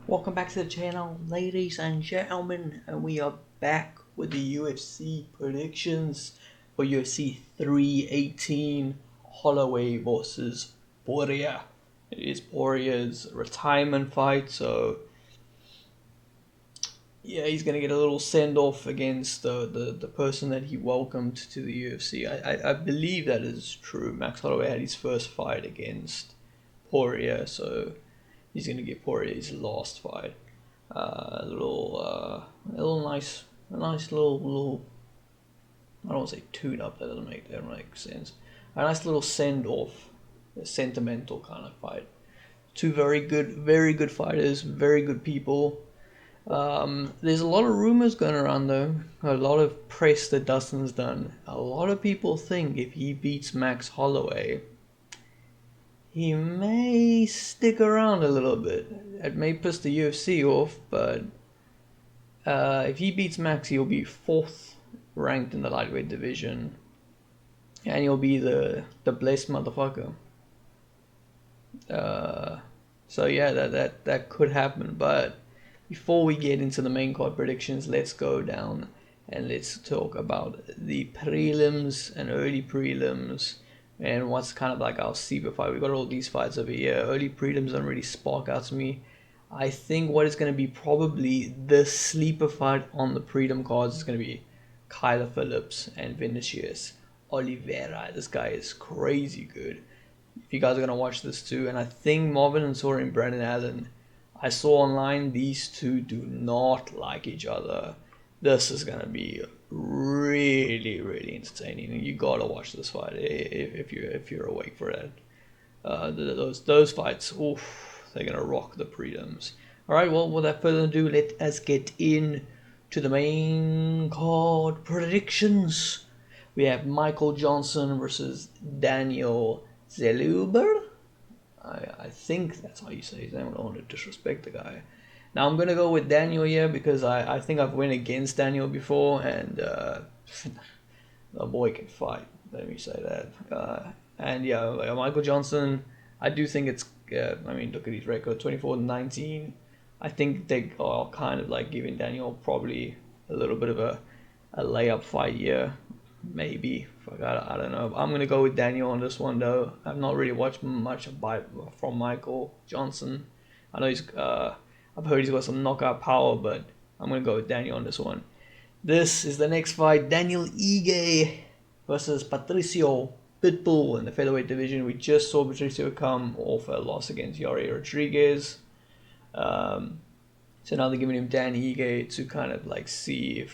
Welcome back to the channel, ladies and gentlemen, and we are back with the UFC predictions for UFC 318 Holloway versus Poirier. It is Poirier's retirement fight, so yeah, he's gonna get a little send off against the person that he welcomed to the UFC. I believe that is true. Max Holloway had his first fight against Poirier, so he's gonna get Poirier his last fight. A little nice, a nice little. I don't want to say tune up. That doesn't make sense. A nice little send off, a sentimental kind of fight. Two very good fighters, very good people. There's a lot of rumors going around though. A lot of press that Dustin's done. A lot of people think if he beats Max Holloway, he may stick around a little bit. It may piss the UFC off, but if he beats Max, he'll be fourth ranked in the lightweight division, and he'll be the blessed motherfucker. Uh, so yeah, that could happen. But before we get into the main card predictions, let's go down and let's talk about the prelims and early prelims and what's kind of like our sleeper fight. We got all these fights over here. Early prelims don't really spark out to me. I think what is going to be probably the sleeper fight on the prelim cards is going to be Kyler Phillips and Vinicius Oliveira. This guy is crazy good. If you guys are going to watch this too, and I think Marvin Ansori and Brandon Allen, I saw online these two do not like each other. This is going to be really entertaining. You gotta watch this fight if you're awake for it. Those fights, oof, they're gonna rock the prelims. All right, well, without further ado, let us get in to the main card predictions. We have Michael Johnson versus Daniel Zellhuber. I think that's how you say his name. I don't want to disrespect the guy. Now I'm gonna go with Daniel here because I think I've went against Daniel before, and the boy can fight. Let me say that. And yeah, Michael Johnson. I do think it's. I mean, look at his record: 24-19. I think they are kind of like giving Daniel probably a little bit of a layup fight here. Maybe. I don't know. I'm gonna go with Daniel on this one though. I've not really watched much from Michael Johnson. I know I've heard he's got some knockout power, but I'm gonna go with Daniel on this one. This is the next fight: Daniel Ige versus Patricio Pitbull in the featherweight division. We just saw Patricio come off a loss against Yair Rodriguez. So now they're giving him Dan Ige to kind of like see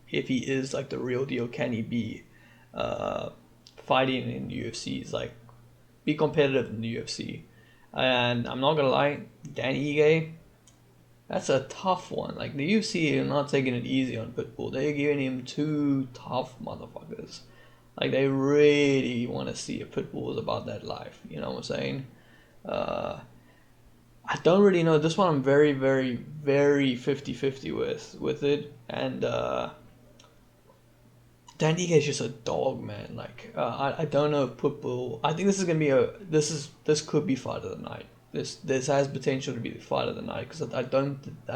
if he is like the real deal. Can he be fighting in the UFC? Is like be competitive in the UFC. And I'm not gonna lie, Dan Ige, that's a tough one. Like the UFC are not taking it easy on Pitbull. They're giving him two tough motherfuckers. Like they really want to see if Pitbull is about that life. You know what I'm saying? I don't really know. This one I'm very 50-50 with it. And Dan Ige is just a dog, man. Like I don't know if Pitbull. I think this is gonna be this could be fight of the night. This has potential to be the fight of the night because I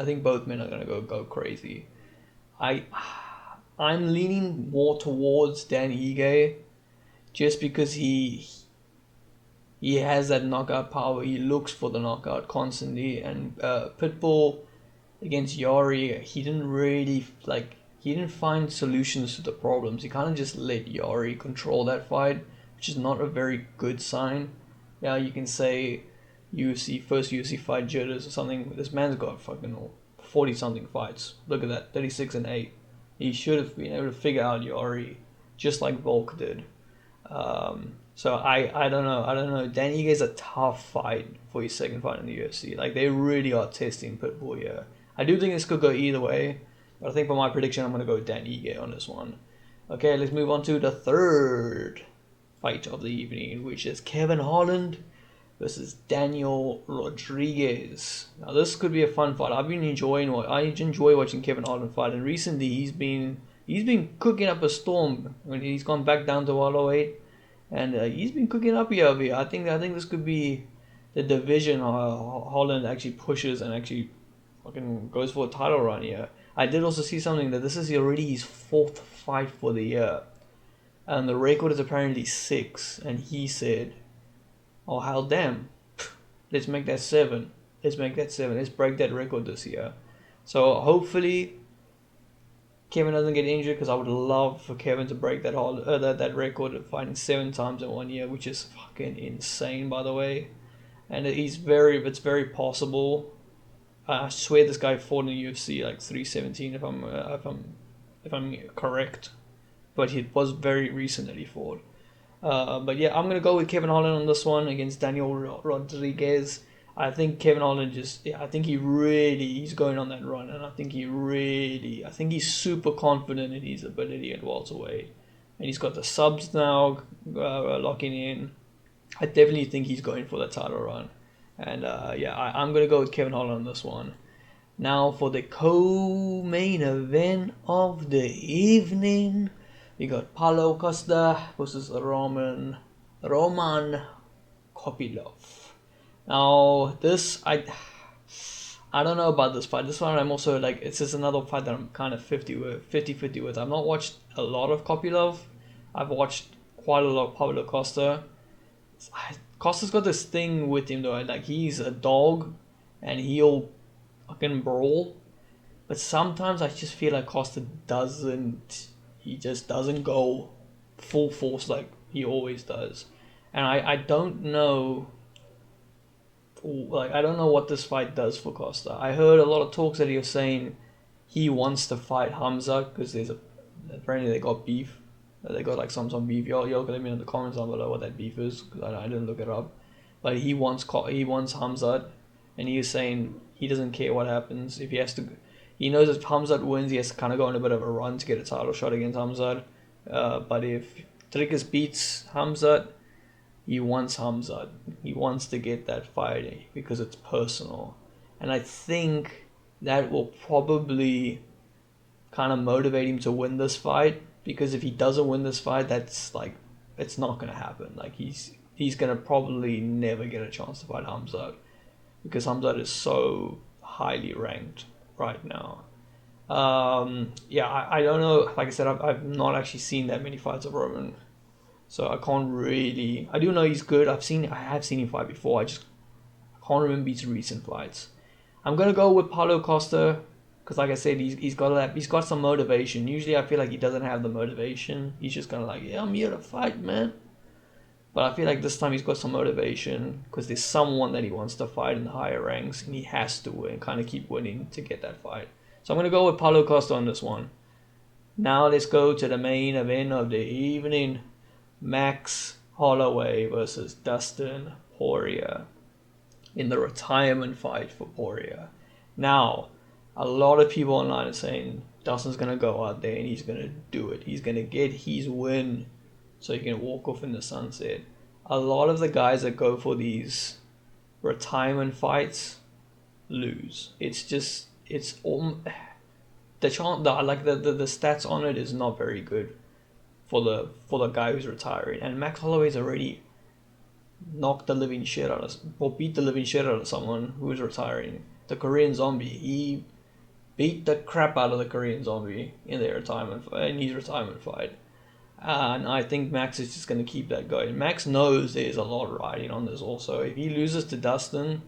think both men are gonna go crazy. I I'm leaning more towards Dan Ige just because he has that knockout power. He looks for the knockout constantly, and Pitbull against Yari, he didn't find solutions to the problems. He kind of just let Yari control that fight, which is not a very good sign. Yeah, you can say UFC first UFC fight jitters or something. This man's got fucking 40 something fights. Look at that, 36-8. He should have been able to figure out Yari just like Volk did. So I don't know. I don't know. Dan Ige is a tough fight for his second fight in the UFC. Like they really are testing Pitbull here. I do think this could go either way, but I think for my prediction, I'm gonna go with Dan Ige on this one. Okay, let's move on to the third fight of the evening, which is Kevin Holland versus Daniel Rodriguez. Now this could be a fun fight. I enjoy watching Kevin Holland fight, and recently he's been cooking up a storm when he's gone back down to 108, and he's been cooking up here. I think this could be the division Holland actually pushes and actually fucking goes for a title run here. I did also see something that this is already his 4th fight for the year, and the record is apparently 6. And he said, "Oh hell, damn, let's make that 7. Let's make that 7. Let's break that record this year." So hopefully Kevin doesn't get injured, because I would love for Kevin to break that record of fighting 7 times in 1 year, which is fucking insane, by the way. And it's very possible. I swear this guy fought in the UFC like 317, if I'm correct, but it was very recent that he fought. But yeah, I'm gonna go with Kevin Holland on this one against Daniel Rodriguez. I think Kevin Holland I think he's going on that run, and I think he's super confident in his ability at welterweight, and he's got the subs now locking in. I definitely think he's going for the title run, and I'm gonna go with Kevin Holland on this one. Now for the co-main event of the evening, we got Paulo Costa versus Roman Kopylov. Now this I don't know about this fight. This one I'm also like, it's just another fight that I'm kind of 50-50 with. I've not watched a lot of Kopylov. I've watched quite a lot of Paulo Costa. Costa's got this thing with him though, like he's a dog and he'll fucking brawl, but sometimes I just feel like Costa just doesn't go full force like he always does, and I don't know, like I don't know what this fight does for Costa. I heard a lot of talks that he was saying he wants to fight Hamza because apparently they got beef. They got like some beef. Y'all can let me know in the comments down below what that beef is, because I didn't look it up. But he wants Hamzat, and he was saying he doesn't care what happens. If he has to, he knows if Hamzat wins, he has to kind of go on a bit of a run to get a title shot against Hamzat. But if Dricus beats Hamzat, he wants Hamzat. He wants to get that fight because it's personal, and I think that will probably kind of motivate him to win this fight. Because if he doesn't win this fight, that's like, it's not gonna happen. Like he's gonna probably never get a chance to fight Hamzat, because Hamzat is so highly ranked right now. I don't know. Like I said, I've not actually seen that many fights of Roman, so I can't really. I do know he's good. I have seen him fight before. I can't remember his recent fights. I'm gonna go with Paulo Costa. Because like I said, he's got some motivation. Usually I feel like he doesn't have the motivation. He's just kind of like, yeah, I'm here to fight, man. But I feel like this time he's got some motivation, because there's someone that he wants to fight in the higher ranks, and he has to win, kind of keep winning to get that fight. So I'm going to go with Paulo Costa on this one. Now let's go to the main event of the evening. Max Holloway versus Dustin Poirier in the retirement fight for Poirier. Now, a lot of people online are saying Dustin's going to go out there and he's going to do it. He's going to get his win so he can walk off in the sunset. A lot of the guys that go for these retirement fights lose. The stats on it is not very good for the guy who's retiring. And Max Holloway's already beat the living shit out of someone who's retiring. The Korean Zombie, he beat the crap out of the Korean Zombie in his retirement fight. And I think Max is just going to keep that going. Max knows there's a lot riding on this also. If he loses to Dustin,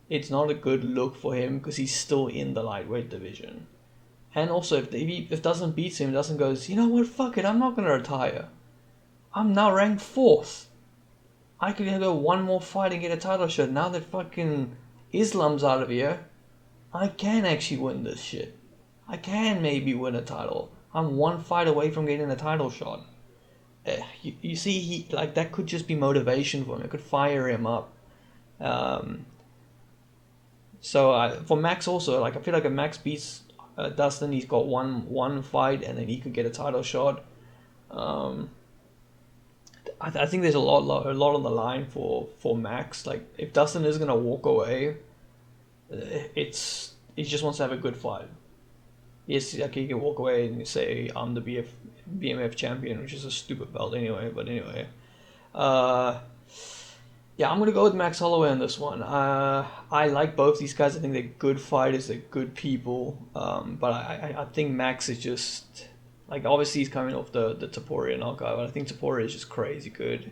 it's not a good look for him, because he's still in the lightweight division. And also, if Dustin beats him, Dustin goes, you know what, fuck it, I'm not going to retire. I'm now ranked 4th. I could go one more fight and get a title shot. Now that fucking Islam's out of here, I can actually win this shit. I can maybe win a title. I'm one fight away from getting a title shot. You see, that could just be motivation for him. It could fire him up. For Max also, I feel like if Max beats Dustin, he's got one fight and then he could get a title shot. I think there's a lot on the line for Max. Like, if Dustin is gonna walk away, he just wants to have a good fight. Yes, he can walk away and say I'm the BMF champion, which is a stupid belt anyway. But anyway, Yeah, I'm gonna go with Max Holloway on this one. I like both these guys. I think they're good fighters. They're good people. But I think Max is just like obviously he's coming off the Topuria knockout, but I think Topuria is just crazy good.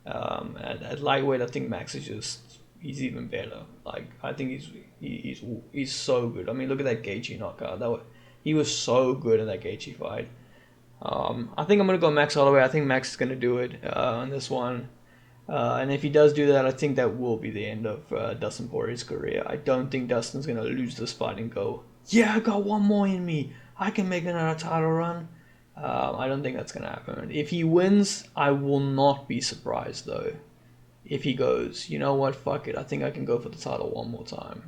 At lightweight, I think Max is just he's even better. Like I think he's so good. I mean, look at that Gaethje knockout. He was so good in that Gaethje fight. I think I'm gonna go Max Holloway. I think Max is gonna do it on this one. And if he does do that, I think that will be the end of Dustin Poirier's career. I don't think Dustin's going to lose this fight and go, yeah, I got one more in me. I can make another title run. I don't think that's going to happen. If he wins, I will not be surprised, though. If he goes, you know what, fuck it. I think I can go for the title one more time.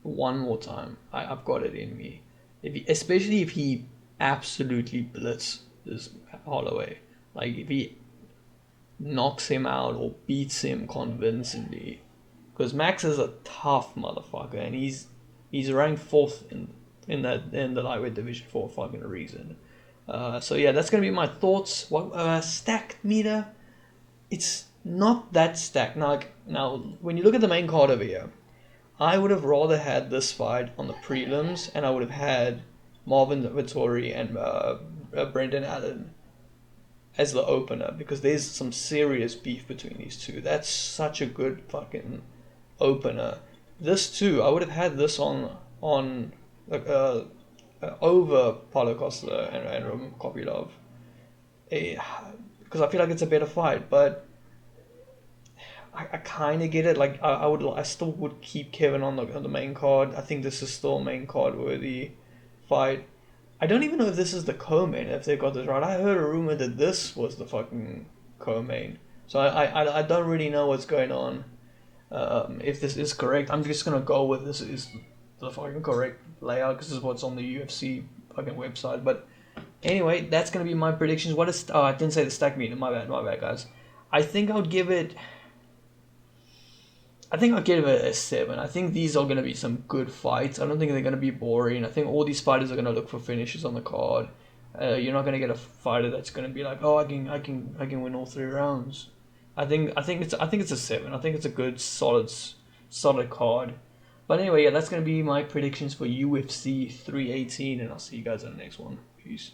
One more time. I've got it in me. Especially if he absolutely blitzes Holloway. Like, if he knocks him out or beats him convincingly, because Max is a tough motherfucker and he's ranked fourth in the lightweight division for a fucking reason. So yeah, that's gonna be my thoughts. What stacked meter? It's not that stacked. Now when you look at the main card over here, I would have rather had this fight on the prelims, and I would have had Marvin Vettori and Brendan Allen as the opener, because there's some serious beef between these two. That's such a good fucking opener. This too, I would have had this on like over Paulo Costa and Roman Kopylov, because I feel like it's a better fight. But I kind of get it. Like I still would keep Kevin on the main card. I think this is still a main card worthy fight. I don't even know if this is the co-main, if they got this right. I heard a rumor that this was the fucking co-main. So I don't really know what's going on. If this is correct, I'm just going to go with this is the fucking correct layout, because this is what's on the UFC fucking website. But anyway, that's going to be my predictions. What is... Oh, I didn't say the stack meter. My bad, guys. I think I'll give it a 7. I think these are going to be some good fights. I don't think they're going to be boring. I think all these fighters are going to look for finishes on the card. You're not going to get a fighter that's going to be like, oh, I can win all 3 rounds. I think it's a 7. I think it's a good solid card. But anyway, yeah, that's going to be my predictions for UFC 318, and I'll see you guys in the next one. Peace.